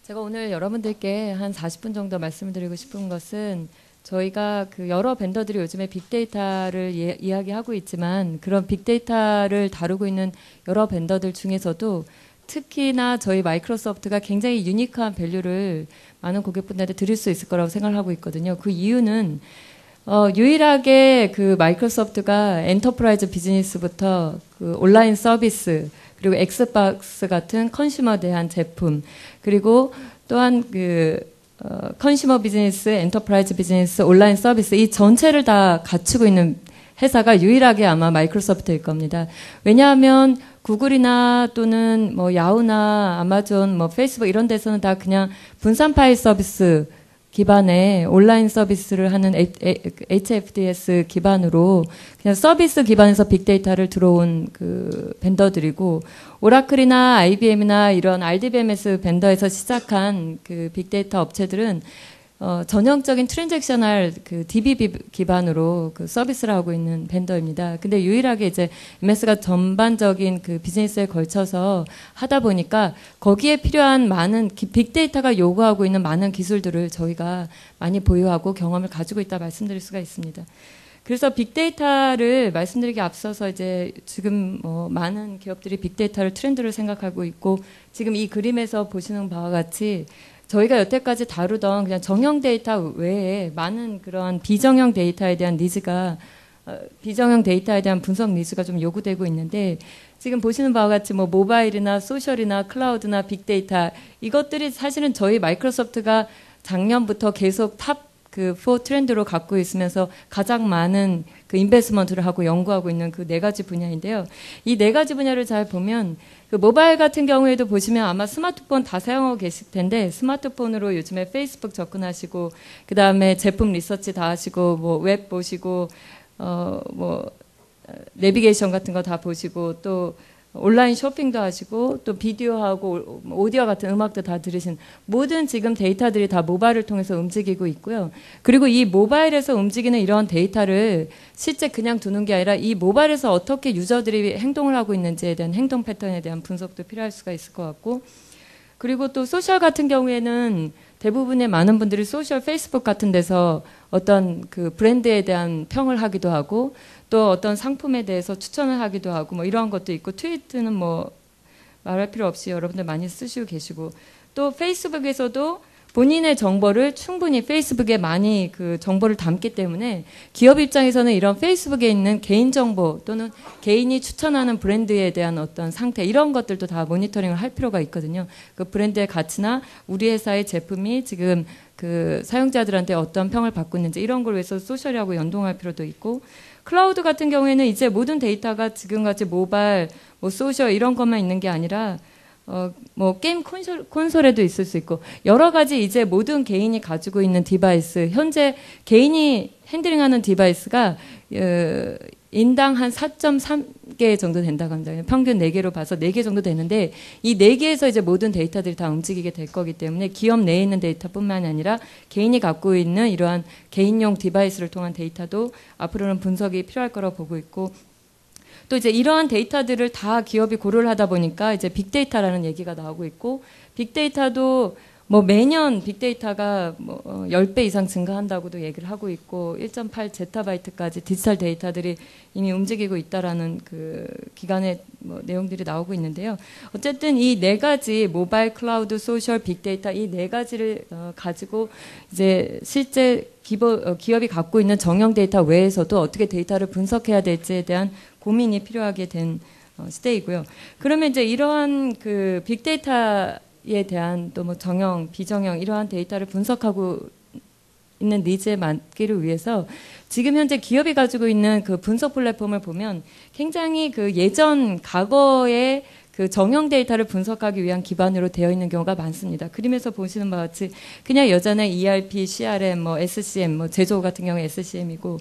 제가 오늘 여러분들께 한 40분 정도 말씀드리고 싶은 것은 저희가 그 여러 벤더들이 요즘에 빅데이터를 이야기하고 있지만 그런 빅데이터를 다루고 있는 여러 벤더들 중에서도 특히나 저희 마이크로소프트가 굉장히 유니크한 밸류를 많은 고객분들한테 드릴 수 있을 거라고 생각을 하고 있거든요. 그 이유는 유일하게 그 마이크로소프트가 엔터프라이즈 비즈니스부터 그 온라인 서비스 그리고 엑스박스 같은 컨슈머에 대한 제품 그리고 또한 그 컨슈머 비즈니스, 엔터프라이즈 비즈니스, 온라인 서비스 이 전체를 다 갖추고 있는 회사가 유일하게 아마 마이크로소프트일 겁니다. 왜냐하면 구글이나 또는 뭐 야후나 아마존, 뭐 페이스북 이런 데서는 다 그냥 분산 파일 서비스 기반의 온라인 서비스를 하는 HFDS 기반으로 그냥 서비스 기반에서 빅데이터를 들어온 그 벤더들이고 오라클이나 IBM이나 이런 RDBMS 벤더에서 시작한 그 빅데이터 업체들은 전형적인 트랜잭셔널 그 DB 기반으로 그 서비스를 하고 있는 벤더입니다. 근데 유일하게 이제 MS가 전반적인 그 비즈니스에 걸쳐서 하다 보니까 거기에 필요한 많은 빅데이터가 요구하고 있는 많은 기술들을 저희가 많이 보유하고 경험을 가지고 있다 말씀드릴 수가 있습니다. 그래서 빅데이터를 말씀드리기 앞서서 이제 지금 많은 기업들이 빅데이터를 트렌드로 생각하고 있고 지금 이 그림에서 보시는 바와 같이 저희가 여태까지 다루던 그냥 정형 데이터 외에 많은 그런 비정형 데이터에 대한 니즈가 비정형 데이터에 대한 분석 니즈가 좀 요구되고 있는데 지금 보시는 바와 같이 뭐 모바일이나 소셜이나 클라우드나 빅데이터 이것들이 사실은 저희 마이크로소프트가 작년부터 계속 탑 그 4 트렌드로 갖고 있으면서 가장 많은 그 인베스트먼트를 하고 연구하고 있는 그 네 가지 분야인데요. 이 네 가지 분야를 잘 보면 그 모바일 같은 경우에도 보시면 아마 스마트폰 다 사용하고 계실 텐데 스마트폰으로 요즘에 페이스북 접근하시고 그 다음에 제품 리서치 다 하시고 뭐 웹 보시고 뭐 내비게이션 같은 거 다 보시고 또 온라인 쇼핑도 하시고 또 비디오하고 오디오 같은 음악도 다 들으신 모든 지금 데이터들이 다 모바일을 통해서 움직이고 있고요. 그리고 이 모바일에서 움직이는 이런 데이터를 실제 그냥 두는 게 아니라 이 모바일에서 어떻게 유저들이 행동을 하고 있는지에 대한 행동 패턴에 대한 분석도 필요할 수가 있을 것 같고 그리고 또 소셜 같은 경우에는 대부분의 많은 분들이 소셜 페이스북 같은 데서 어떤 그 브랜드에 대한 평을 하기도 하고 또 어떤 상품에 대해서 추천을 하기도 하고 뭐 이러한 것도 있고 트위터는 뭐 말할 필요 없이 여러분들 많이 쓰시고 계시고 또 페이스북에서도 본인의 정보를 충분히 페이스북에 많이 그 정보를 담기 때문에 기업 입장에서는 이런 페이스북에 있는 개인 정보 또는 개인이 추천하는 브랜드에 대한 어떤 상태 이런 것들도 다 모니터링을 할 필요가 있거든요. 그 브랜드의 가치나 우리 회사의 제품이 지금 그 사용자들한테 어떤 평을 받고 있는지 이런 걸 위해서 소셜하고 연동할 필요도 있고 클라우드 같은 경우에는 이제 모든 데이터가 지금같이 모바일, 뭐 소셜 이런 것만 있는 게 아니라 뭐 게임 콘솔에도 있을 수 있고 여러 가지 이제 모든 개인이 가지고 있는 디바이스 현재 개인이 핸들링하는 디바이스가 인당 한 4.3개 정도 된다고 합니다. 평균 4개로 봐서 4개 정도 되는데 이 4개에서 이제 모든 데이터들이 다 움직이게 될 거기 때문에 기업 내에 있는 데이터뿐만 아니라 개인이 갖고 있는 이러한 개인용 디바이스를 통한 데이터도 앞으로는 분석이 필요할 거라고 보고 있고 또 이제 이러한 데이터들을 다 기업이 고려를 하다 보니까 이제 빅데이터라는 얘기가 나오고 있고 빅데이터도 뭐 매년 빅데이터가 뭐 10배 이상 증가한다고도 얘기를 하고 있고 1.8 제타바이트까지 디지털 데이터들이 이미 움직이고 있다라는 그 기간의 뭐 내용들이 나오고 있는데요. 어쨌든 이 네 가지 모바일, 클라우드, 소셜, 빅데이터 이 네 가지를 가지고 이제 실제 기업이 갖고 있는 정형 데이터 외에서도 어떻게 데이터를 분석해야 될지에 대한 고민이 필요하게 된 시대이고요. 그러면 이제 이러한 그 빅데이터에 대한 또 뭐 정형, 비정형 이러한 데이터를 분석하고 있는 니즈에 맞기를 위해서 지금 현재 기업이 가지고 있는 그 분석 플랫폼을 보면 굉장히 그 예전 과거의 그 정형 데이터를 분석하기 위한 기반으로 되어 있는 경우가 많습니다. 그림에서 보시는 바와 같이 그냥 여전히 ERP, CRM, 뭐 SCM, 뭐 제조 같은 경우에 SCM이고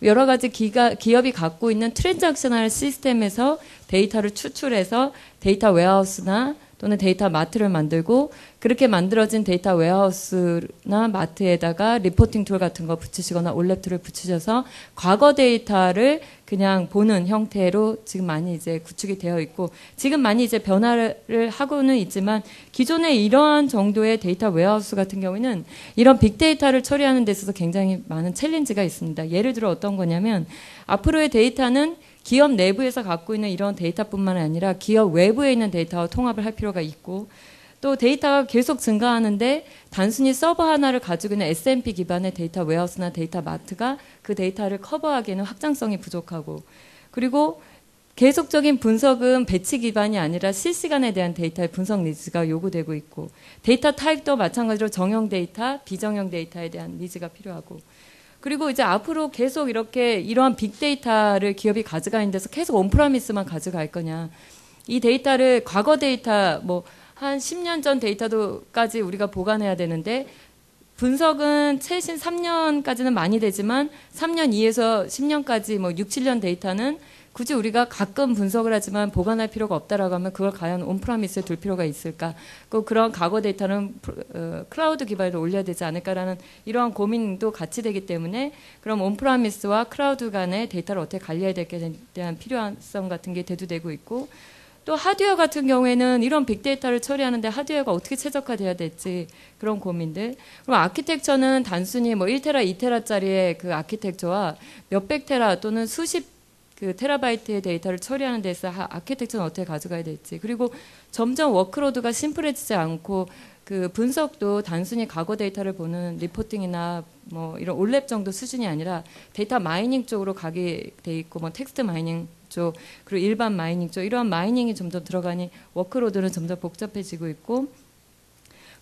여러 가지 기업이 갖고 있는 트랜잭셔널 시스템에서 데이터를 추출해서 데이터 웨어하우스나 또는 데이터 마트를 만들고 그렇게 만들어진 데이터 웨어하우스나 마트에다가 리포팅 툴 같은 거 붙이시거나 올랩 툴을 붙이셔서 과거 데이터를 그냥 보는 형태로 지금 많이 이제 구축이 되어 있고 지금 많이 이제 변화를 하고는 있지만 기존에 이러한 정도의 데이터 웨어하우스 같은 경우에는 이런 빅데이터를 처리하는 데 있어서 굉장히 많은 챌린지가 있습니다. 예를 들어 어떤 거냐면 앞으로의 데이터는 기업 내부에서 갖고 있는 이런 데이터뿐만 아니라 기업 외부에 있는 데이터와 통합을 할 필요가 있고 또 데이터가 계속 증가하는데 단순히 서버 하나를 가지고 있는 SMP 기반의 데이터 웨어하우스나 데이터 마트가 그 데이터를 커버하기에는 확장성이 부족하고 그리고 계속적인 분석은 배치 기반이 아니라 실시간에 대한 데이터의 분석 니즈가 요구되고 있고 데이터 타입도 마찬가지로 정형 데이터, 비정형 데이터에 대한 니즈가 필요하고 그리고 이제 앞으로 계속 이렇게 이러한 빅데이터를 기업이 가져가는 데서 계속 온프라미스만 가져갈 거냐. 이 데이터를 과거 데이터 뭐 한 10년 전 데이터도까지 우리가 보관해야 되는데 분석은 최신 3년까지는 많이 되지만 3년 2에서 10년까지 뭐 6, 7년 데이터는 굳이 우리가 가끔 분석을 하지만 보관할 필요가 없다라고 하면 그걸 과연 온프라미스에 둘 필요가 있을까? 그런 과거 데이터는 클라우드 기반으로 올려야 되지 않을까라는 이러한 고민도 같이 되기 때문에 그럼 온프라미스와 클라우드 간의 데이터를 어떻게 관리해야 될지에 대한 필요성 같은 게 대두되고 있고 또 하드웨어 같은 경우에는 이런 빅데이터를 처리하는데 하드웨어가 어떻게 최적화돼야 될지 그런 고민들. 그리고 아키텍처는 단순히 뭐 1테라, 2테라짜리의 그 아키텍처와 몇백 테라 또는 수십 그 테라바이트의 데이터를 처리하는 데서 아키텍처는 어떻게 가져가야 될지 그리고 점점 워크로드가 심플해지지 않고 그 분석도 단순히 과거 데이터를 보는 리포팅이나 뭐 이런 올랩 정도 수준이 아니라 데이터 마이닝 쪽으로 가게 돼 있고 뭐 텍스트 마이닝 쪽 그리고 일반 마이닝 쪽 이러한 마이닝이 점점 들어가니 워크로드는 점점 복잡해지고 있고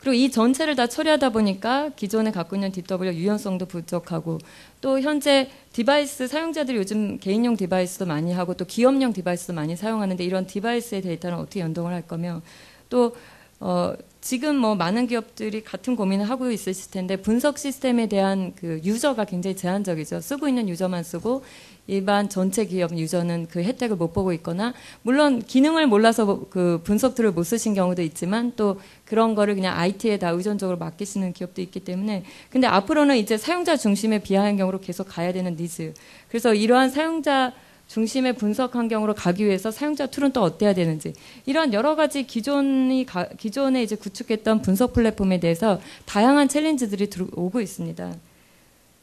그리고 이 전체를 다 처리하다 보니까 기존에 갖고 있는 DW 유연성도 부족하고 또 현재 디바이스 사용자들이 요즘 개인용 디바이스도 많이 하고 또 기업용 디바이스도 많이 사용하는데 이런 디바이스의 데이터는 어떻게 연동을 할 거며 또 지금 뭐 많은 기업들이 같은 고민을 하고 있으실 텐데 분석 시스템에 대한 그 유저가 굉장히 제한적이죠. 쓰고 있는 유저만 쓰고 일반 전체 기업 유저는 그 혜택을 못 보고 있거나 물론 기능을 몰라서 그 분석 툴을 못 쓰신 경우도 있지만 또 그런 거를 그냥 IT에 다 의존적으로 맡기시는 기업도 있기 때문에 근데 앞으로는 이제 사용자 중심의 비하 환경으로 계속 가야 되는 니즈. 그래서 이러한 사용자 중심의 분석 환경으로 가기 위해서 사용자 툴은 또 어때야 되는지 이런 여러 가지 기존에 이제 구축했던 분석 플랫폼에 대해서 다양한 챌린지들이 들어오고 있습니다.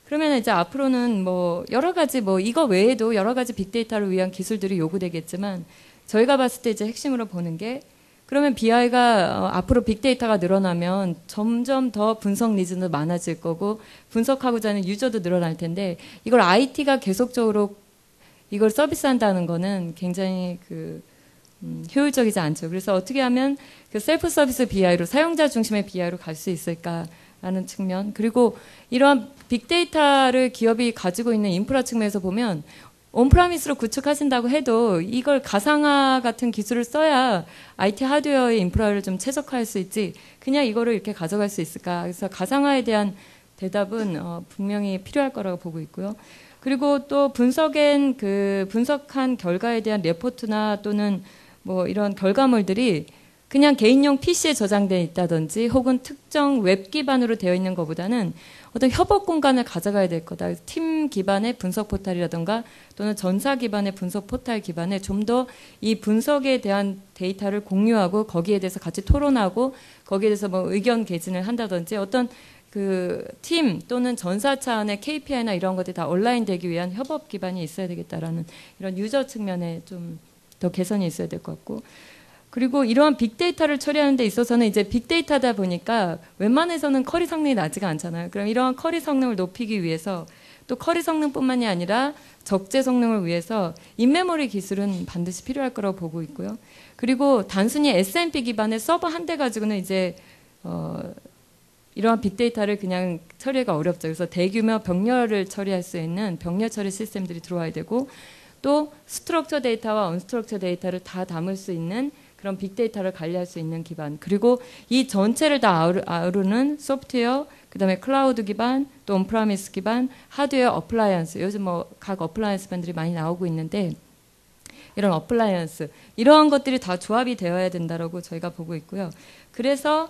그러면 이제 앞으로는 뭐 여러 가지 뭐 이거 외에도 여러 가지 빅데이터를 위한 기술들이 요구되겠지만 저희가 봤을 때 이제 핵심으로 보는 게 그러면 BI가 앞으로 빅데이터가 늘어나면 점점 더 분석 니즈도 많아질 거고 분석하고자 하는 유저도 늘어날 텐데 이걸 IT가 계속적으로 이걸 서비스한다는 거는 굉장히 효율적이지 않죠. 그래서 어떻게 하면 그 셀프 서비스 BI로 사용자 중심의 BI로 갈 수 있을까라는 측면 그리고 이러한 빅데이터를 기업이 가지고 있는 인프라 측면에서 보면 온프라미스로 구축하신다고 해도 이걸 가상화 같은 기술을 써야 IT 하드웨어의 인프라를 좀 최적화할 수 있지 그냥 이거를 이렇게 가져갈 수 있을까. 그래서 가상화에 대한 대답은 분명히 필요할 거라고 보고 있고요. 그리고 또 분석한 결과에 대한 레포트나 또는 뭐 이런 결과물들이 그냥 개인용 PC에 저장되어 있다든지 혹은 특정 웹 기반으로 되어 있는 것보다는 어떤 협업 공간을 가져가야 될 거다. 팀 기반의 분석 포탈이라든가 또는 전사 기반의 분석 포탈 기반에 좀 더 이 분석에 대한 데이터를 공유하고 거기에 대해서 같이 토론하고 거기에 대해서 뭐 의견 개진을 한다든지 어떤 그 팀 또는 전사 차원의 KPI나 이런 것들이 다 온라인 되기 위한 협업 기반이 있어야 되겠다라는 이런 유저 측면에 좀 더 개선이 있어야 될 것 같고 그리고 이러한 빅데이터를 처리하는 데 있어서는 이제 빅데이터다 보니까 웬만해서는 쿼리 성능이 낮지가 않잖아요. 그럼 이러한 쿼리 성능을 높이기 위해서 또 쿼리 성능뿐만이 아니라 적재 성능을 위해서 인메모리 기술은 반드시 필요할 거라고 보고 있고요. 그리고 단순히 SMP 기반의 서버 한 대 가지고는 이제 이러한 빅데이터를 그냥 처리가 어렵죠. 그래서 대규모 병렬을 처리할 수 있는 병렬 처리 시스템들이 들어와야 되고 또 스트럭처 데이터와 언스트럭처 데이터를 다 담을 수 있는 그런 빅데이터를 관리할 수 있는 기반 그리고 이 전체를 다 아우르는 소프트웨어 그다음에 클라우드 기반 또 온프라미스 기반 하드웨어 어플라이언스 요즘 뭐 각 어플라이언스 밴들이 많이 나오고 있는데 이런 어플라이언스 이러한 것들이 다 조합이 되어야 된다라고 저희가 보고 있고요. 그래서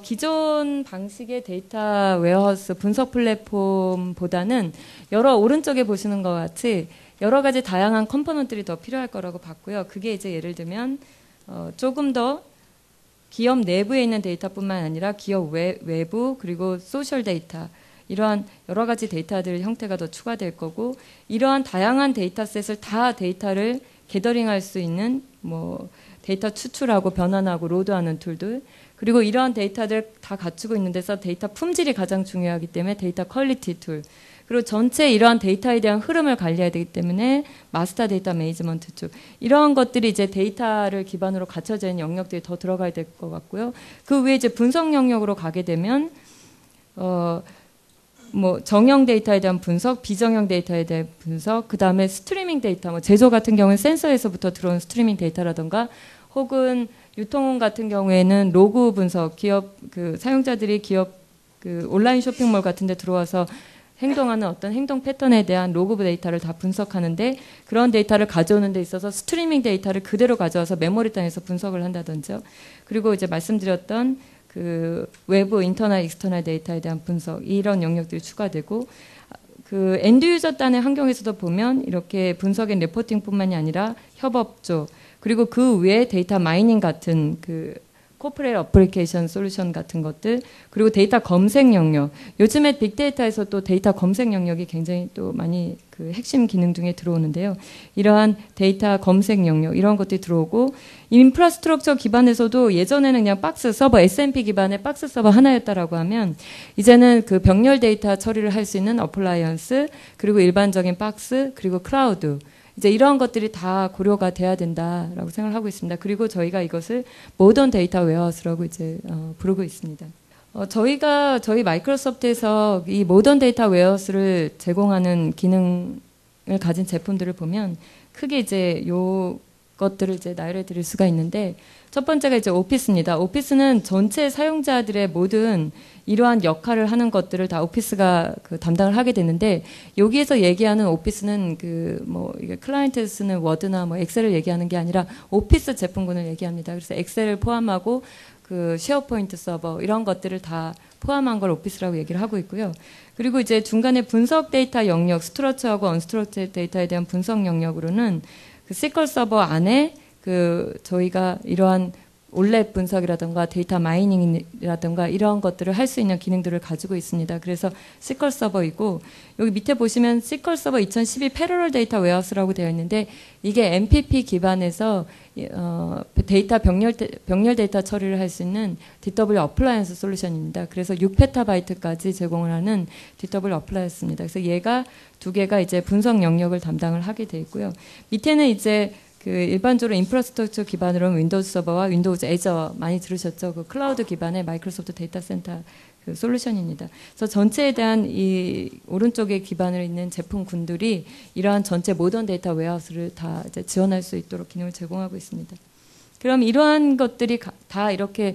기존 방식의 데이터 웨어하우스 분석 플랫폼보다는 오른쪽에 보시는 것 같이 여러 가지 다양한 컴포넌트들이 더 필요할 거라고 봤고요. 그게 이제 예를 들면 조금 더 기업 내부에 있는 데이터뿐만 아니라 기업 외부 그리고 소셜 데이터 이러한 여러 가지 데이터들 형태가 더 추가될 거고 이러한 다양한 데이터셋을 다 데이터를 게더링할 수 있는 뭐 데이터 추출하고 변환하고 로드하는 툴들 그리고 이러한 데이터들 다 갖추고 있는 데서 데이터 품질이 가장 중요하기 때문에 데이터 퀄리티 툴 그리고 전체 이러한 데이터에 대한 흐름을 관리해야 되기 때문에 마스터 데이터 매니지먼트 툴 이러한 것들이 이제 데이터를 기반으로 갖춰져 있는 영역들이 더 들어가야 될 것 같고요. 그 외에 이제 분석 영역으로 가게 되면 뭐 정형 데이터에 대한 분석, 비정형 데이터에 대한 분석, 그 다음에 스트리밍 데이터, 뭐 제조 같은 경우는 센서에서부터 들어온 스트리밍 데이터라던가, 혹은 유통 같은 경우에는 로그 분석, 기업 그 사용자들이 기업 그 온라인 쇼핑몰 같은데 들어와서 행동하는 어떤 행동 패턴에 대한 로그 데이터를 다 분석하는데 그런 데이터를 가져오는 데 있어서 스트리밍 데이터를 그대로 가져와서 메모리 단에서 분석을 한다든지, 그리고 이제 말씀드렸던 그 외부 인터널 익스터널 데이터에 대한 분석 이런 영역들이 추가되고 그 엔드 유저 단의 환경에서도 보면 이렇게 분석의 레포팅뿐만이 아니라 협업조 그리고 그 외에 데이터 마이닝 같은 그 코퍼레이트 어플리케이션 솔루션 같은 것들 그리고 데이터 검색 영역 요즘에 빅데이터에서 또 데이터 검색 영역이 굉장히 또 많이 그 핵심 기능 중에 들어오는데요. 이러한 데이터 검색 영역 이런 것들이 들어오고 인프라스트럭처 기반에서도 예전에는 그냥 박스 서버 SMP 기반의 박스 서버 하나였다라고 하면 이제는 그 병렬 데이터 처리를 할 수 있는 어플라이언스 그리고 일반적인 박스 그리고 클라우드 이제 이러한 것들이 다 고려가 돼야 된다라고 생각을 하고 있습니다. 그리고 저희가 이것을 모던 데이터 웨어하우스라고 이제 부르고 있습니다. 저희 마이크로소프트에서 이 모던 데이터 웨어하우스를 제공하는 기능을 가진 제품들을 보면 크게 이제 요 것들을 이제 나열해 드릴 수가 있는데 첫 번째가 이제 오피스입니다. 오피스는 전체 사용자들의 모든 이러한 역할을 하는 것들을 다 오피스가 그 담당을 하게 되는데 여기에서 얘기하는 오피스는 그 뭐 이게 클라이언트 쓰는 워드나 뭐 엑셀을 얘기하는 게 아니라 오피스 제품군을 얘기합니다. 그래서 엑셀을 포함하고 그 쉐어포인트 서버 이런 것들을 다 포함한 걸 오피스라고 얘기를 하고 있고요. 그리고 이제 중간에 분석 데이터 영역, 스트럭처하고 언스트럭처 데이터에 대한 분석 영역으로는 그 SQL 서버 안에 그 저희가 이러한 올랩 분석이라든가 데이터 마이닝이라든가 이러한 것들을 할 수 있는 기능들을 가지고 있습니다. 그래서 SQL 서버이고 여기 밑에 보시면 SQL 서버 2012 패러럴 데이터 웨어하우스라고 되어 있는데 이게 MPP 기반에서 데이터 병렬 데이터 처리를 할 수 있는 DW 어플라이언스 솔루션입니다. 그래서 6페타바이트까지 제공을 하는 DW 어플라이언스입니다. 그래서 얘가 두 개가 이제 분석 영역을 담당을 하게 돼 있고요. 밑에는 이제 그 일반적으로 인프라스트럭처 기반으로는 윈도우즈 서버와 윈도우즈 애저 많이 들으셨죠? 그 클라우드 기반의 마이크로소프트 데이터 센터 그 솔루션입니다. 그래서 전체에 대한 이 오른쪽에 기반을 있는 제품군들이 이러한 전체 모던 데이터 웨어하우스를 다 이제 지원할 수 있도록 기능을 제공하고 있습니다. 그럼 이러한 것들이 다 이렇게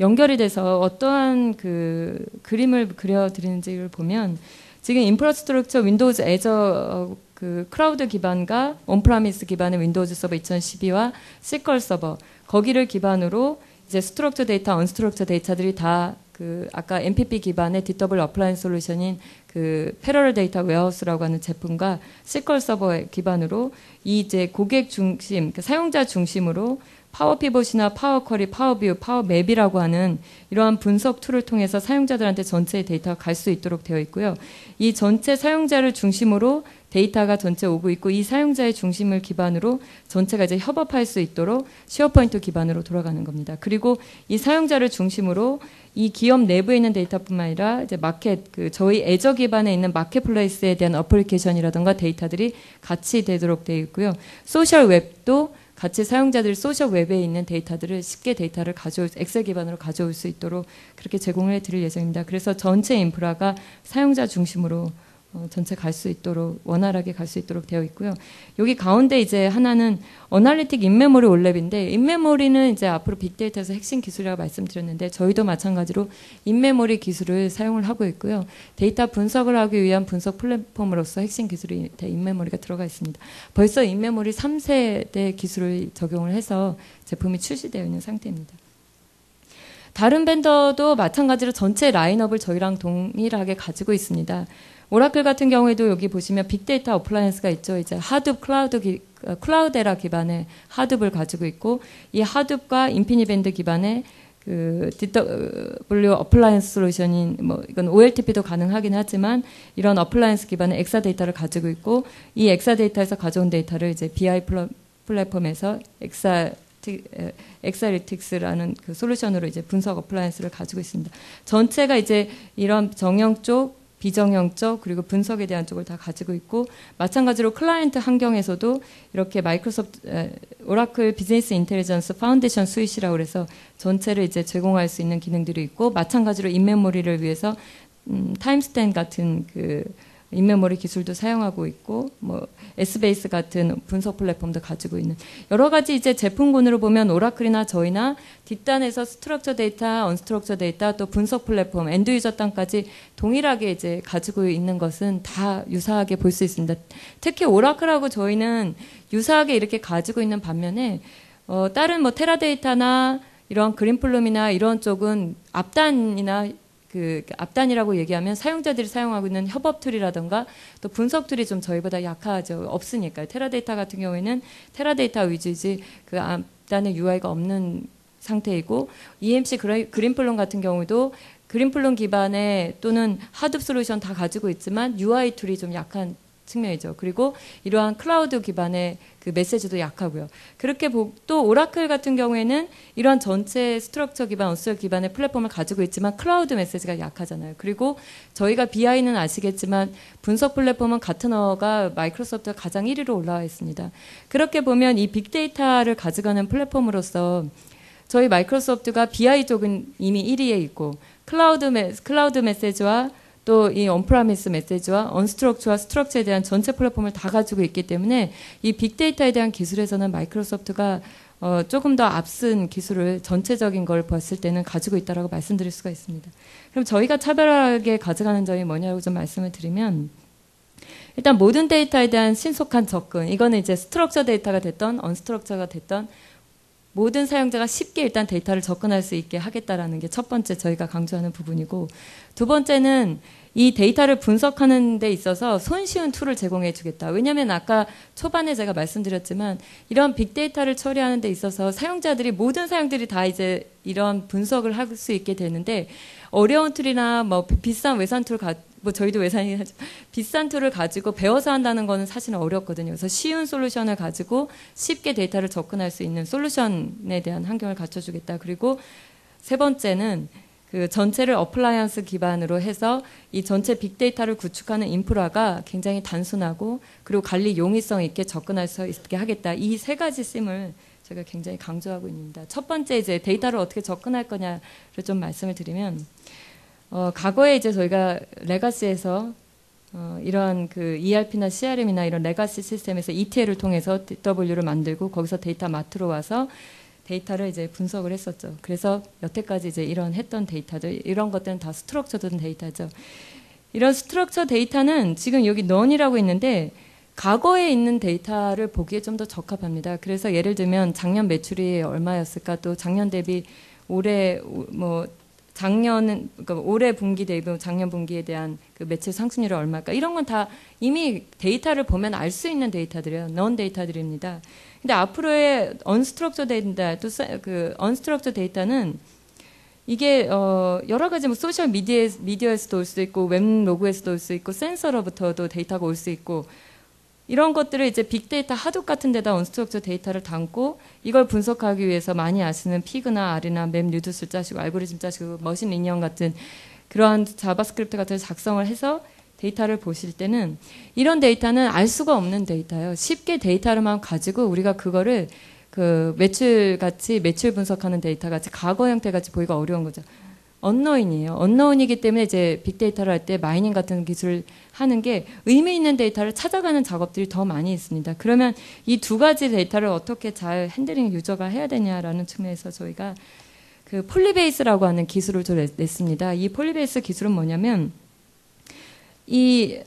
연결이 돼서 어떠한 그 그림을 그려드리는지를 보면 지금 인프라스트럭처 윈도우즈 애저 그 클라우드 기반과 온프라미스 기반의 윈도우즈 서버 2012와 SQL 서버 거기를 기반으로 이제 스트럭처 데이터, 언스트럭처 데이터들이 다 그 아까 MPP 기반의 DW 어플라이언스 솔루션인 그 패러럴 데이터 웨어하우스라고 하는 제품과 SQL 서버 기반으로 이 이제 고객 중심, 그 사용자 중심으로 파워 피봇이나 파워 쿼리, 파워 뷰, 파워 맵이라고 하는 이러한 분석 툴을 통해서 사용자들한테 전체의 데이터가 갈 수 있도록 되어 있고요. 이 전체 사용자를 중심으로 데이터가 전체 오고 있고 이 사용자의 중심을 기반으로 전체가 이제 협업할 수 있도록 쉐어포인트 기반으로 돌아가는 겁니다. 그리고 이 사용자를 중심으로 이 기업 내부에 있는 데이터뿐만 아니라 이제 마켓, 그 저희 애저 기반에 있는 마켓플레이스에 대한 어플리케이션이라든가 데이터들이 같이 되도록 되어 있고요. 소셜 웹도 같이 사용자들이 소셜 웹에 있는 데이터들을 쉽게 데이터를 엑셀 기반으로 가져올 수 있도록 그렇게 제공을 해드릴 예정입니다. 그래서 전체 인프라가 사용자 중심으로 전체 갈 수 있도록 원활하게 갈 수 있도록 되어 있고요. 여기 가운데 이제 하나는 어널리틱 인메모리 올랩인데 인메모리는 이제 앞으로 빅데이터에서 핵심 기술이라고 말씀드렸는데 저희도 마찬가지로 인메모리 기술을 사용을 하고 있고요. 데이터 분석을 하기 위한 분석 플랫폼으로서 핵심 기술이 인메모리가 들어가 있습니다. 벌써 인메모리 3세대 기술을 적용을 해서 제품이 출시되어 있는 상태입니다. 다른 벤더도 마찬가지로 전체 라인업을 저희랑 동일하게 가지고 있습니다. 오라클 같은 경우에도 여기 보시면 빅데이터 어플라이언스가 있죠. 이제 하둡 클라우데라 기반의 하둡을 가지고 있고 이 하둡과 인피니밴드 기반의 그 DW 어플라이언스 솔루션인 뭐 이건 OLTP도 가능하긴 하지만 이런 어플라이언스 기반의 엑사데이터를 가지고 있고 이 엑사데이터에서 가져온 데이터를 이제 BI 플랫폼에서 엑사리틱스라는 그 솔루션으로 이제 분석 어플라이언스를 가지고 있습니다. 전체가 이제 이런 정형 쪽, 비정형 쪽 그리고 분석에 대한 쪽을 다 가지고 있고 마찬가지로 클라이언트 환경에서도 이렇게 마이크로소프트 오라클 비즈니스 인텔리전스 파운데이션 스윗이라고 그래서 전체를 이제 제공할 수 있는 기능들이 있고 마찬가지로 인메모리를 위해서 타임스탬 같은 그 인메모리 기술도 사용하고 있고 뭐 S베이스 같은 분석 플랫폼도 가지고 있는 여러 가지 이제 제품군으로 보면 오라클이나 저희나 뒷단에서 스트럭처 데이터, 언스트럭처 데이터 또 분석 플랫폼, 엔드 유저 단까지 동일하게 이제 가지고 있는 것은 다 유사하게 볼 수 있습니다. 특히 오라클하고 저희는 유사하게 이렇게 가지고 있는 반면에 다른 뭐 테라데이터나 이런 그린플룸이나 이런 쪽은 앞단이나 그 앞단이라고 얘기하면 사용자들이 사용하고 있는 협업 툴이라던가 또 분석 툴이 좀 저희보다 약하죠. 없으니까요. 테라데이터 같은 경우에는 테라데이터 위주지 그 앞단에 UI가 없는 상태이고 EMC 그린플룸 같은 경우도 그린플룸 기반의 또는 하둡 솔루션 다 가지고 있지만 UI 툴이 좀 약한 측면이죠. 그리고 이러한 클라우드 기반의 그 메시지도 약하고요. 그렇게 또 오라클 같은 경우에는 이러한 전체 스트럭처 기반, 언스트럭처 기반의 플랫폼을 가지고 있지만 클라우드 메시지가 약하잖아요. 그리고 저희가 BI는 아시겠지만 분석 플랫폼은 가트너가 마이크로소프트가 가장 1위로 올라와 있습니다. 그렇게 보면 이 빅데이터를 가져가는 플랫폼으로서 저희 마이크로소프트가 BI 쪽은 이미 1위에 있고 클라우드 메시지와 또 이 온프라미스 메시지와 언스트럭처와 스트럭처에 대한 전체 플랫폼을 다 가지고 있기 때문에 이 빅데이터에 대한 기술에서는 마이크로소프트가 조금 더 앞선 기술을 전체적인 걸 봤을 때는 가지고 있다라고 말씀드릴 수가 있습니다. 그럼 저희가 차별하게 가져가는 점이 뭐냐고 좀 말씀을 드리면 일단 모든 데이터에 대한 신속한 접근 이거는 이제 스트럭처 데이터가 됐던 언스트럭처가 됐던 모든 사용자가 쉽게 일단 데이터를 접근할 수 있게 하겠다라는 게 첫 번째 저희가 강조하는 부분이고 두 번째는 이 데이터를 분석하는 데 있어서 손쉬운 툴을 제공해 주겠다. 왜냐하면 아까 초반에 제가 말씀드렸지만 이런 빅데이터를 처리하는 데 있어서 모든 사용들이 다 이제 이런 분석을 할 수 있게 되는데 어려운 툴이나 뭐 비싼 외산 툴 뭐 저희도 외산이 하죠. 비싼 툴을 가지고 배워서 한다는 거는 사실은 어렵거든요. 그래서 쉬운 솔루션을 가지고 쉽게 데이터를 접근할 수 있는 솔루션에 대한 환경을 갖춰주겠다. 그리고 세 번째는 그 전체를 어플라이언스 기반으로 해서 이 전체 빅데이터를 구축하는 인프라가 굉장히 단순하고 그리고 관리 용이성 있게 접근할 수 있게 하겠다. 이 세 가지 씀을 제가 굉장히 강조하고 있습니다. 첫 번째 이제 데이터를 어떻게 접근할 거냐를 좀 말씀을 드리면 과거에 이제 저희가 레가시에서 이런 그 ERP나 CRM이나 이런 레가시 시스템에서 ETL을 통해서 DW를 만들고 거기서 데이터 마트로 와서 데이터를 이제 분석을 했었죠. 그래서 여태까지 이제 이런 했던 데이터들 이런 것들은 다 스트럭처드 데이터죠. 이런 스트럭처 데이터는 지금 여기 넌이라고 있는데 과거에 있는 데이터를 보기에 좀 더 적합합니다. 그래서 예를 들면 작년 매출이 얼마였을까 또 작년 대비 올해 뭐 작년은 그러니까 올해 분기 대비 작년 분기에 대한 그 매출 상승률이 얼마일까 이런 건 다 이미 데이터를 보면 알 수 있는 데이터들이에요. 넌 데이터들입니다. 근데 앞으로의 언스트럭처 데이터 또 그 언스트럭처 데이터는 이게 여러 가지 뭐 소셜 미디어에서도 올 수 있고 웹 로그에서도 올 수 있고 센서로부터도 데이터가 올 수 있고 이런 것들을 이제 빅데이터 하둡 같은 데다 언스트럭처 데이터를 담고 이걸 분석하기 위해서 많이 아시는 피그나 R이나 맵 뉴드스를 짜시고 알고리즘 짜시고 머신 리니언 같은 그러한 자바스크립트 같은 걸 작성을 해서 데이터를 보실 때는 이런 데이터는 알 수가 없는 데이터예요. 쉽게 데이터를만 가지고 우리가 그거를 그 매출 분석하는 데이터 같이 과거 형태 같이 보기가 어려운 거죠. 언노인이에요. 언노인이기 때문에 이제 빅데이터를 할 때 마이닝 같은 기술을 하는 게 의미 있는 데이터를 찾아가는 작업들이 더 많이 있습니다. 그러면 이 두 가지 데이터를 어떻게 잘 핸들링 유저가 해야 되냐라는 측면에서 저희가 그 폴리베이스라고 하는 기술을 좀 냈습니다. 이 폴리베이스 기술은 뭐냐면 이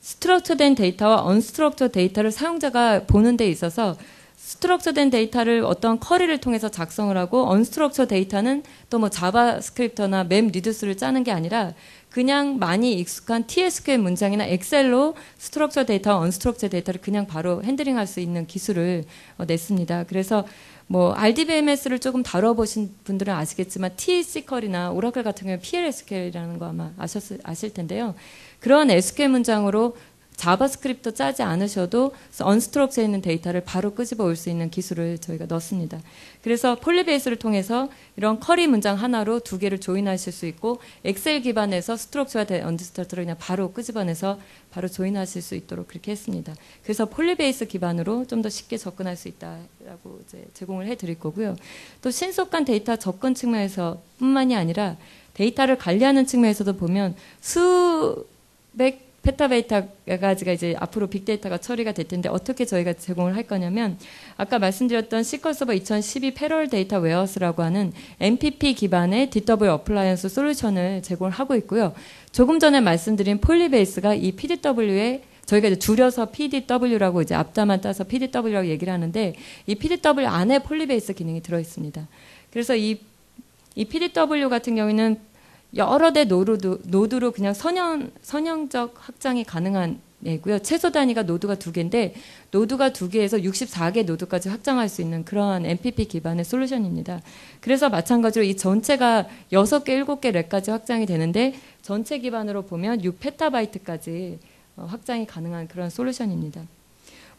스트럭처된 데이터와 언스트럭처 데이터를 사용자가 보는 데 있어서 스트럭처된 데이터를 어떤 쿼리를 통해서 작성을 하고 언스트럭처 데이터는 또 뭐 자바스크립트나 맵 리듀스를 짜는 게 아니라 그냥 많이 익숙한 TSQL 문장이나 엑셀로 스트럭처 데이터와 언스트럭처 데이터를 그냥 바로 핸들링할 수 있는 기술을 냈습니다. 그래서 뭐 RDBMS를 조금 다뤄보신 분들은 아시겠지만 T-SQL이나 오라클 같은 경우는 PL-SQL이라는 거 아마 아실 텐데요. 그런 SQL 문장으로 자바스크립트 짜지 않으셔도 언스트럭처에 있는 데이터를 바로 끄집어 올 수 있는 기술을 저희가 넣습니다. 그래서 폴리베이스를 통해서 이런 쿼리 문장 하나로 두 개를 조인하실 수 있고 엑셀 기반에서 스트럭처와 언스트럭처를 그냥 바로 끄집어내서 바로 조인하실 수 있도록 그렇게 했습니다. 그래서 폴리베이스 기반으로 좀 더 쉽게 접근할 수 있다라고 이제 제공을 해드릴 거고요. 또 신속한 데이터 접근 측면에서 뿐만이 아니라 데이터를 관리하는 측면에서도 보면 수백 페타베이터가 이제 앞으로 빅데이터가 처리가 될 텐데 어떻게 저희가 제공을 할 거냐면 아까 말씀드렸던 SQL 서버 2012 패럴 데이터 웨어하우스라고 하는 MPP 기반의 DW 어플라이언스 솔루션을 제공을 하고 있고요. 조금 전에 말씀드린 폴리베이스가 이 PDW에 저희가 이제 줄여서 PDW라고 이제 앞자만 따서 PDW라고 얘기를 하는데 이 PDW 안에 폴리베이스 기능이 들어 있습니다. 그래서 이 PDW 같은 경우에는 여러 대 노드로 그냥 선형적 확장이 가능한 애고요. 최소 단위가 노드가 2개인데 노드가 2개에서 64개 노드까지 확장할 수 있는 그러한 MPP 기반의 솔루션입니다. 그래서 마찬가지로 이 전체가 6개, 7개 렉까지 확장이 되는데 전체 기반으로 보면 6페타바이트까지 확장이 가능한 그런 솔루션입니다.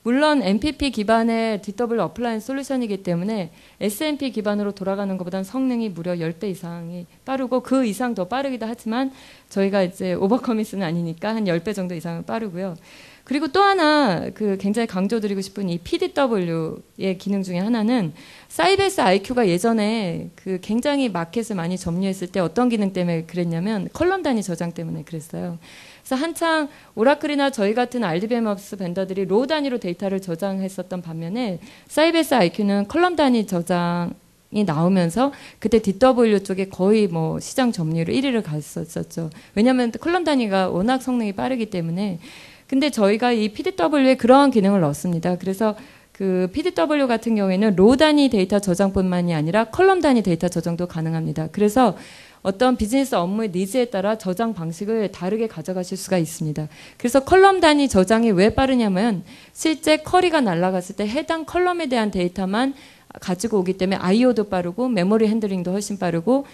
물론 MPP 기반의 DW 어플라이언 솔루션이기 때문에 SMP 기반으로 돌아가는 것보다는 성능이 무려 10배 이상이 빠르고 그 이상 더 빠르기도 하지만 저희가 이제 오버커밋은 아니니까 한 10배 정도 이상은 빠르고요. 그리고 또 하나 그 굉장히 강조드리고 싶은 이 PDW의 기능 중에 하나는 사이베스 IQ가 예전에 그 굉장히 마켓을 많이 점유했을 때 어떤 기능 때문에 그랬냐면 컬럼 단위 저장 때문에 그랬어요. 그래서 한창 오라클이나 저희 같은 RDBMS 벤더들이 로우 단위로 데이터를 저장했었던 반면에 사이베스 IQ는 컬럼 단위 저장이 나오면서 그때 DW 쪽에 거의 뭐 시장 점유율 1위를 갔었죠. 왜냐하면 컬럼 단위가 워낙 성능이 빠르기 때문에. 근데 저희가 이 PDW에 그러한 기능을 넣었습니다. 그래서 그 PDW 같은 경우에는 로우 단위 데이터 저장뿐만이 아니라 컬럼 단위 데이터 저장도 가능합니다. 그래서 어떤 비즈니스 업무의 니즈에 따라 저장 방식을 다르게 가져가실 수가 있습니다. 그래서 컬럼 단위 저장이 왜 빠르냐면 실제 쿼리가 날아갔을 때 해당 컬럼에 대한 데이터만 가지고 오기 때문에 IO도 빠르고 메모리 핸들링도 훨씬 빠르고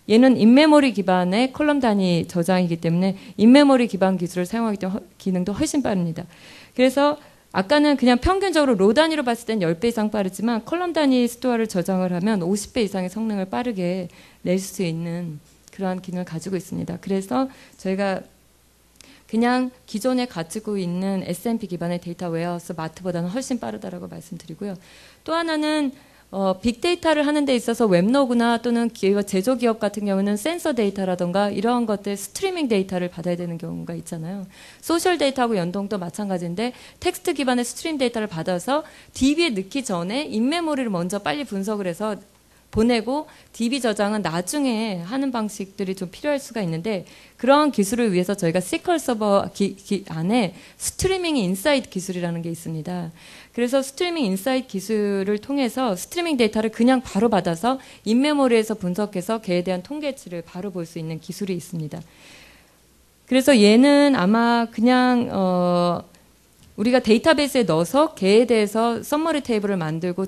얘는 인메모리 기반의 컬럼 단위 저장이기 때문에 인메모리 기반 기술을 사용하기 때문에 기능도 훨씬 빠릅니다. 그래서 아까는 그냥 평균적으로 로 단위로 봤을 땐 10배 이상 빠르지만 컬럼 단위 스토어를 저장을 하면 50배 이상의 성능을 빠르게 낼 수 있는 그러한 기능을 가지고 있습니다. 그래서 저희가 그냥 기존에 가지고 있는 SMP 기반의 데이터 웨어하우스 마트보다는 훨씬 빠르다라고 말씀드리고요. 또 하나는 빅데이터를 하는 데 있어서 웹로그나 또는 제조기업 같은 경우는 센서 데이터라던가 이러한 것들 스트리밍 데이터를 받아야 되는 경우가 있잖아요. 소셜 데이터하고 연동도 마찬가지인데 텍스트 기반의 스트림 데이터를 받아서 DB에 넣기 전에 인메모리를 먼저 빨리 분석을 해서 보내고 DB 저장은 나중에 하는 방식들이 좀 필요할 수가 있는데 그러한 기술을 위해서 저희가 SQL 서버 안에 스트리밍 인사이트 기술이라는 게 있습니다. 그래서 스트리밍 인사이트 기술을 통해서 스트리밍 데이터를 그냥 바로 받아서 인메모리에서 분석해서 걔에 대한 통계치를 바로 볼 수 있는 기술이 있습니다. 그래서 얘는 아마 그냥 우리가 데이터베이스에 넣어서 걔에 대해서 서머리 테이블을 만들고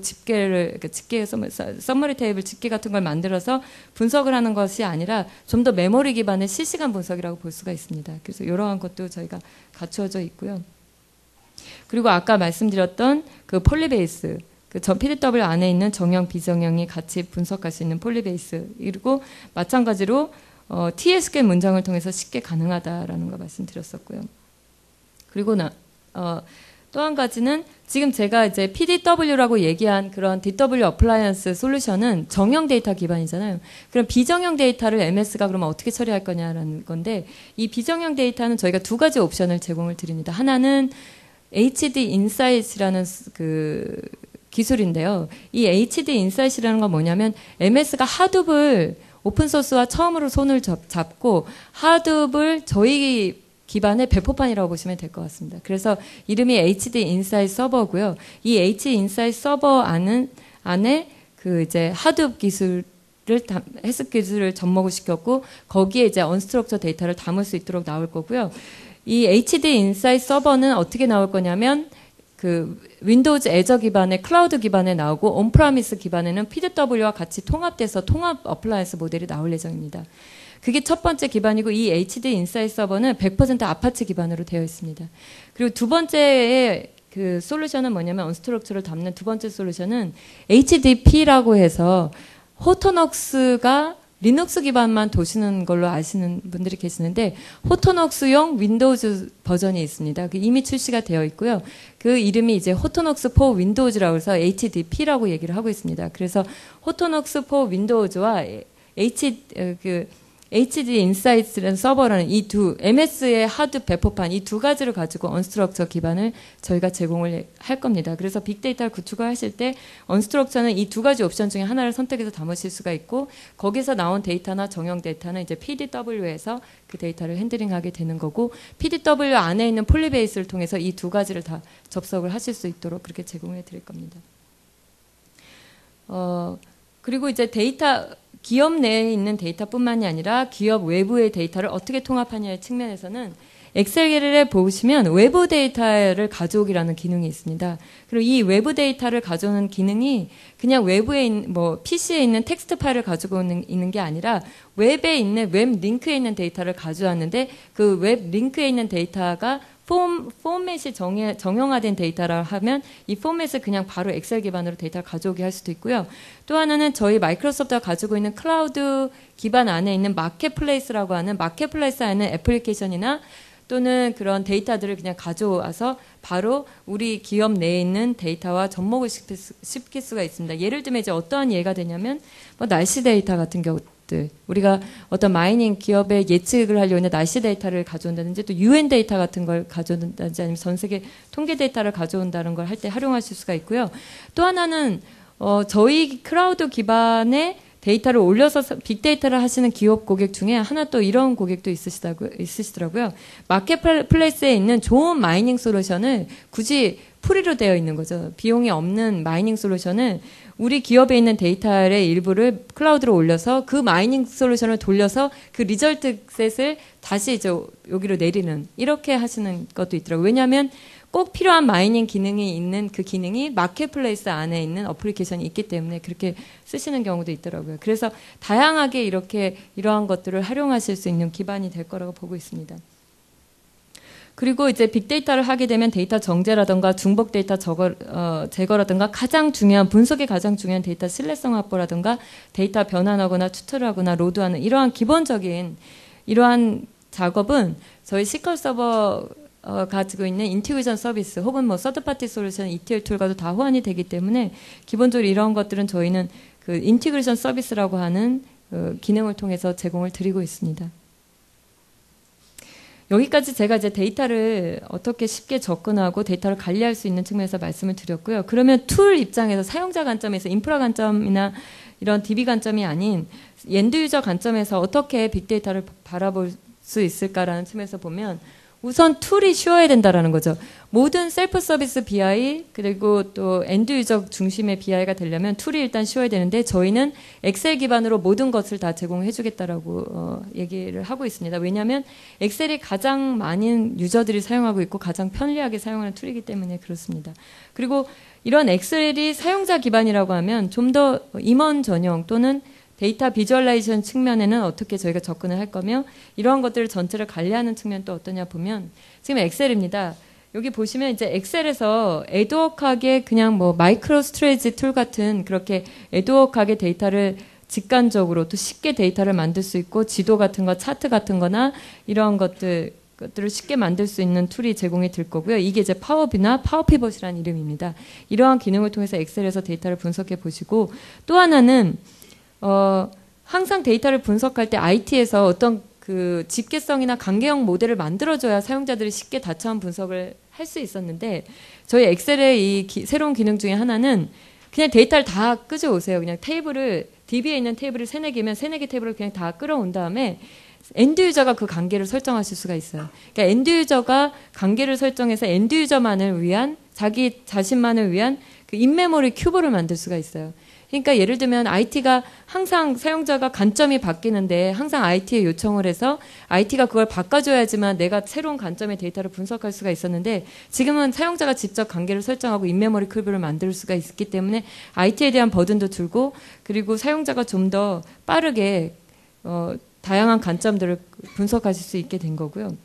서머리 테이블 집계 같은 걸 만들어서 분석을 하는 것이 아니라 좀 더 메모리 기반의 실시간 분석이라고 볼 수가 있습니다. 그래서 이러한 것도 저희가 갖추어져 있고요. 그리고 아까 말씀드렸던 그 폴리베이스, 그 전 PDW 안에 있는 정형, 비정형이 같이 분석할 수 있는 폴리베이스, 그리고 마찬가지로 TSQL 문장을 통해서 쉽게 가능하다라는 거 말씀드렸었고요. 그리고 또 한 가지는 지금 제가 이제 PDW라고 얘기한 그런 DW 어플라이언스 솔루션은 정형 데이터 기반이잖아요. 그럼 비정형 데이터를 MS가 그러면 어떻게 처리할 거냐라는 건데, 이 비정형 데이터는 저희가 두 가지 옵션을 제공을 드립니다. 하나는 HD 인사이트라는 그 기술인데요. 이 HD 인사이트라는 건 뭐냐면 MS가 하둡을 오픈소스와 처음으로 손을 잡고 하둡을 저희 기반의 배포판이라고 보시면 될 것 같습니다. 그래서 이름이 HD 인사이트 서버고요. 이 HD 인사이트 서버 안에 그 이제 하둡 기술을 해석 기술을 접목을 시켰고, 거기에 이제 언스트럭처 데이터를 담을 수 있도록 나올 거고요. 이 HD 인사이트 서버는 어떻게 나올 거냐면 그 윈도우즈 애저 기반의 클라우드 기반에 나오고, 온프라미스 기반에는 PDW와 같이 통합돼서 통합 어플라이언스 모델이 나올 예정입니다. 그게 첫 번째 기반이고, 이 HD 인사이트 서버는 100% 아파치 기반으로 되어 있습니다. 그리고 두 번째의 그 솔루션은 뭐냐면, 언스트럭처를 담는 두 번째 솔루션은 HDP라고 해서 호토넉스가 리눅스 기반만 도시는 걸로 아시는 분들이 계시는데, 호토넉스용 윈도우즈 버전이 있습니다. 그 이미 출시가 되어 있고요. 그 이름이 이제 호토넉스 포 윈도우즈라고 해서 HDP라고 얘기를 하고 있습니다. 그래서 호토넉스 포 윈도우즈와 HD 인사이트라는 서버라는 이 두 MS의 하드 배포판, 이 두 가지를 가지고 언스트럭처 기반을 저희가 제공을 할 겁니다. 그래서 빅데이터를 구축을 하실 때 언스트럭처는 이 두 가지 옵션 중에 하나를 선택해서 담으실 수가 있고, 거기서 나온 데이터나 정형 데이터는 이제 PDW에서 그 데이터를 핸들링하게 되는 거고, PDW 안에 있는 폴리베이스를 통해서 이 두 가지를 다 접속을 하실 수 있도록 그렇게 제공해 드릴 겁니다. 그리고 이제 기업 내에 있는 데이터뿐만이 아니라 기업 외부의 데이터를 어떻게 통합하냐의 측면에서는 엑셀을 보시면 외부 데이터를 가져오기라는 기능이 있습니다. 그리고 이 외부 데이터를 가져오는 기능이 그냥 외부에 있는 PC에 있는 텍스트 파일을 가지고 있는 게 아니라 웹에 있는 웹 링크에 있는 데이터를 가져왔는데, 그 웹 링크에 있는 데이터가 포맷이 정형화된 데이터라 하면 이 포맷을 그냥 바로 엑셀 기반으로 데이터를 가져오게 할 수도 있고요. 또 하나는 저희 마이크로소프트가 가지고 있는 클라우드 기반 안에 있는 마켓플레이스라고 하는, 마켓플레이스 안에 애플리케이션이나 또는 그런 데이터들을 그냥 가져와서 바로 우리 기업 내에 있는 데이터와 접목을 시킬 수가 있습니다. 예를 들면 이제 어떠한 예가 되냐면, 날씨 데이터 같은 경우, 우리가 어떤 마이닝 기업의 예측을 하려고 하는 날씨 데이터를 가져온다든지, 또 UN 데이터 같은 걸 가져온다든지, 아니면 전 세계 통계 데이터를 가져온다는 걸 할 때 활용하실 수가 있고요. 또 하나는 저희 클라우드 기반의 데이터를 올려서 빅데이터를 하시는 기업 고객 중에 하나 또 이런 고객도 있으시더라고요. 마켓플레이스에 있는 좋은 마이닝 솔루션을 굳이 프리로 되어 있는 거죠. 비용이 없는 마이닝 솔루션을 우리 기업에 있는 데이터의 일부를 클라우드로 올려서 그 마이닝 솔루션을 돌려서 그 리절트 셋을 다시 이제 여기로 내리는, 이렇게 하시는 것도 있더라고요. 왜냐하면 꼭 필요한 마이닝 기능이 있는 그 기능이 마켓플레이스 안에 있는 어플리케이션이 있기 때문에 그렇게 쓰시는 경우도 있더라고요. 그래서 다양하게 이러한 것들을 활용하실 수 있는 기반이 될 거라고 보고 있습니다. 그리고 이제 빅데이터를 하게 되면 데이터 정제라든가 중복 데이터 제거라든가 분석에 가장 중요한 데이터 신뢰성 확보라든가 데이터 변환하거나 추출하거나 로드하는 이러한 기본적인 이러한 작업은 저희 SQL 서버 가지고 있는 인티그레이션 서비스 혹은 서드파티 솔루션 ETL 툴과도 다 호환이 되기 때문에 기본적으로 이런 것들은 저희는 그 인티그레이션 서비스라고 하는 기능을 통해서 제공을 드리고 있습니다. 여기까지 제가 이제 데이터를 어떻게 쉽게 접근하고 데이터를 관리할 수 있는 측면에서 말씀을 드렸고요. 그러면 툴 입장에서, 사용자 관점에서, 인프라 관점이나 이런 DB 관점이 아닌 엔드 유저 관점에서 어떻게 빅데이터를 바라볼 수 있을까라는 측면에서 보면, 우선 툴이 쉬워야 된다라는 거죠. 모든 셀프 서비스 BI 그리고 또 엔드 유저 중심의 BI가 되려면 툴이 일단 쉬워야 되는데, 저희는 엑셀 기반으로 모든 것을 다 제공해 주겠다라고 얘기를 하고 있습니다. 왜냐하면 엑셀이 가장 많은 유저들이 사용하고 있고 가장 편리하게 사용하는 툴이기 때문에 그렇습니다. 그리고 이런 엑셀이 사용자 기반이라고 하면 좀 더 임원 전용 또는 데이터 비주얼라이제이션 측면에는 어떻게 저희가 접근을 할 거며, 이러한 것들을 전체를 관리하는 측면 또 어떠냐 보면, 지금 엑셀입니다. 여기 보시면 이제 엑셀에서 애드워크하게 그냥 마이크로 스토리지 툴 같은 그렇게 애드워크하게 데이터를 직관적으로 또 쉽게 데이터를 만들 수 있고, 지도 같은 거, 차트 같은 거나 이런 것들 것들을 쉽게 만들 수 있는 툴이 제공이 될 거고요. 이게 이제 파워비나 파워피벗이라는 이름입니다. 이러한 기능을 통해서 엑셀에서 데이터를 분석해 보시고, 또 하나는 항상 데이터를 분석할 때 IT에서 어떤 그 집계성이나 관계형 모델을 만들어줘야 사용자들이 쉽게 다차원 분석을 할 수 있었는데, 저희 엑셀의 이 새로운 기능 중에 하나는 그냥 데이터를 다 끄져오세요. 그냥 테이블을, DB에 있는 테이블을 3-4개면 3-4개 테이블을 그냥 다 끌어온 다음에 엔드 유저가 그 관계를 설정하실 수가 있어요. 그러니까 엔드 유저가 관계를 설정해서 엔드 유저만을 위한, 자기 자신만을 위한 그 인메모리 큐브를 만들 수가 있어요. 그러니까 예를 들면 IT가 항상 사용자가 관점이 바뀌는데 항상 IT에 요청을 해서 IT가 그걸 바꿔줘야지만 내가 새로운 관점의 데이터를 분석할 수가 있었는데, 지금은 사용자가 직접 관계를 설정하고 인메모리 큐브를 만들 수가 있기 때문에 IT에 대한 버든도 줄고, 그리고 사용자가 좀 더 빠르게 다양한 관점들을 분석하실 수 있게 된 거고요.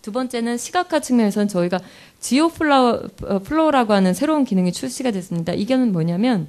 두 번째는 시각화 측면에서는 저희가 지오플로우라고 하는 새로운 기능이 출시가 됐습니다. 이게는 뭐냐면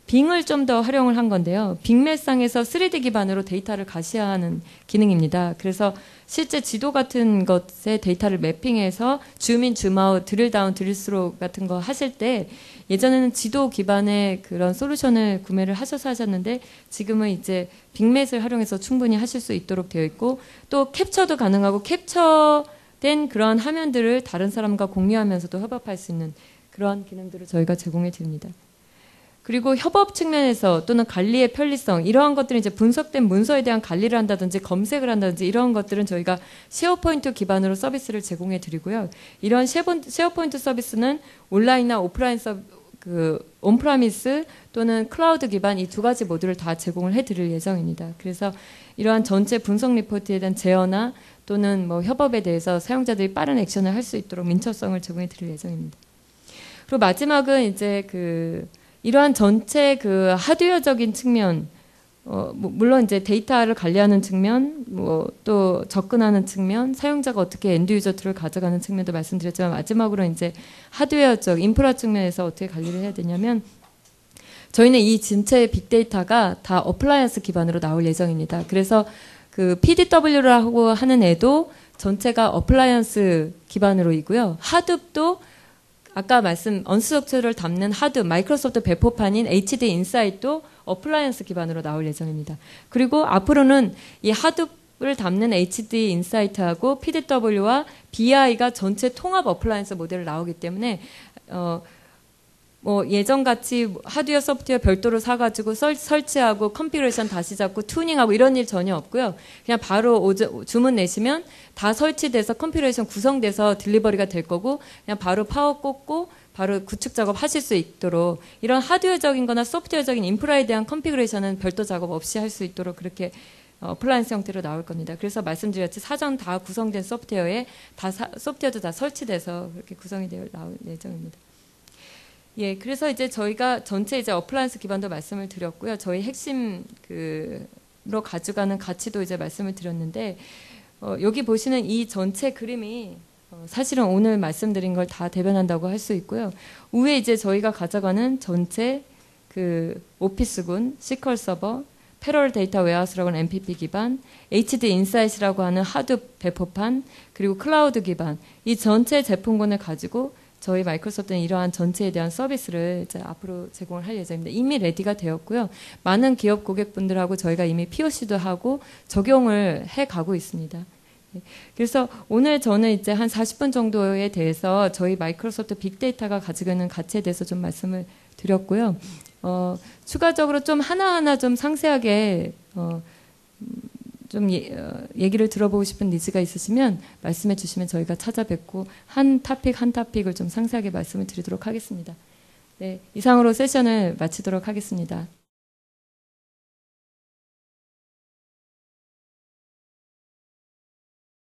빙을 좀 더 활용을 한 건데요. 빙맷상에서 3D 기반으로 데이터를 가시화하는 기능입니다. 그래서 실제 지도 같은 것에 데이터를 매핑해서 줌인, 줌아웃, 드릴다운, 드릴스로 같은 거 하실 때, 예전에는 지도 기반의 그런 솔루션을 구매를 하셔서 하셨는데 지금은 이제 빅맷을 활용해서 충분히 하실 수 있도록 되어 있고, 또 캡처도 가능하고 캡처된 그런 화면들을 다른 사람과 공유하면서도 협업할 수 있는 그런 기능들을 저희가 제공해 드립니다. 그리고 협업 측면에서 또는 관리의 편리성, 이러한 것들은 이제 분석된 문서에 대한 관리를 한다든지 검색을 한다든지 이런 것들은 저희가 쉐어포인트 기반으로 서비스를 제공해 드리고요. 이런 쉐어포인트 서비스는 온라인이나 오프라인 온프라미스 또는 클라우드 기반 이 두 가지 모두를 다 제공을 해 드릴 예정입니다. 그래서 이러한 전체 분석 리포트에 대한 제어나 또는 뭐 협업에 대해서 사용자들이 빠른 액션을 할 수 있도록 민첩성을 제공해 드릴 예정입니다. 그리고 마지막은 이제 이러한 전체 하드웨어적인 측면, 물론 이제 데이터를 관리하는 측면, 또 접근하는 측면, 사용자가 어떻게 엔드 유저 툴을 가져가는 측면도 말씀드렸지만, 마지막으로 이제 하드웨어적 인프라 측면에서 어떻게 관리를 해야 되냐면, 저희는 이 전체 빅데이터가 다 어플라이언스 기반으로 나올 예정입니다. 그래서 그 PDW라고 하는 애도 전체가 어플라이언스 기반으로이고요. 하둡도 아까 언스트럭처를 담는 하드, 마이크로소프트 배포판인 HD 인사이트도 어플라이언스 기반으로 나올 예정입니다. 그리고 앞으로는 이 하드를 담는 HD 인사이트하고 PDW와 BI가 전체 통합 어플라이언스 모델로 나오기 때문에 예전같이 하드웨어, 소프트웨어 별도로 사가지고 설치하고 컨피그레이션 다시 잡고 튜닝하고 이런 일 전혀 없고요. 그냥 바로 주문 내시면 다 설치돼서 컨피그레이션 구성돼서 딜리버리가 될 거고, 그냥 바로 파워 꽂고 바로 구축 작업 하실 수 있도록, 이런 하드웨어적인 거나 소프트웨어적인 인프라에 대한 컨피그레이션은 별도 작업 없이 할 수 있도록 그렇게 어플라이언스 형태로 나올 겁니다. 그래서 말씀드렸듯이 사전 다 구성된 소프트웨어에 소프트웨어도 다 설치돼서 그렇게 구성이 되어 나올 예정입니다. 예, 그래서 이제 저희가 전체 이제 어플라이언스 기반도 말씀을 드렸고요. 저희 핵심 로 가져가는 가치도 이제 말씀을 드렸는데, 여기 보시는 이 전체 그림이 사실은 오늘 말씀드린 걸 다 대변한다고 할 수 있고요. 위에 이제 저희가 가져가는 전체 오피스군, SQL 서버, 패러럴 데이터 웨어하우스라고 하는 MPP 기반, HD 인사이트라고 하는 하드 배포판, 그리고 클라우드 기반, 이 전체 제품군을 가지고 저희 마이크로소프트는 이러한 전체에 대한 서비스를 이제 앞으로 제공을 할 예정입니다. 이미 레디가 되었고요. 많은 기업 고객분들하고 저희가 이미 POC도 하고 적용을 해가고 있습니다. 그래서 오늘 저는 이제 한 40분 정도에 대해서 저희 마이크로소프트 빅데이터가 가지고 있는 가치에 대해서 좀 말씀을 드렸고요. 추가적으로 좀 하나하나 좀 상세하게 좀 얘기를 들어보고 싶은 니즈가 있으시면 말씀해 주시면 저희가 찾아뵙고 한 타픽을 좀 상세하게 말씀을 드리도록 하겠습니다. 네, 이상으로 세션을 마치도록 하겠습니다.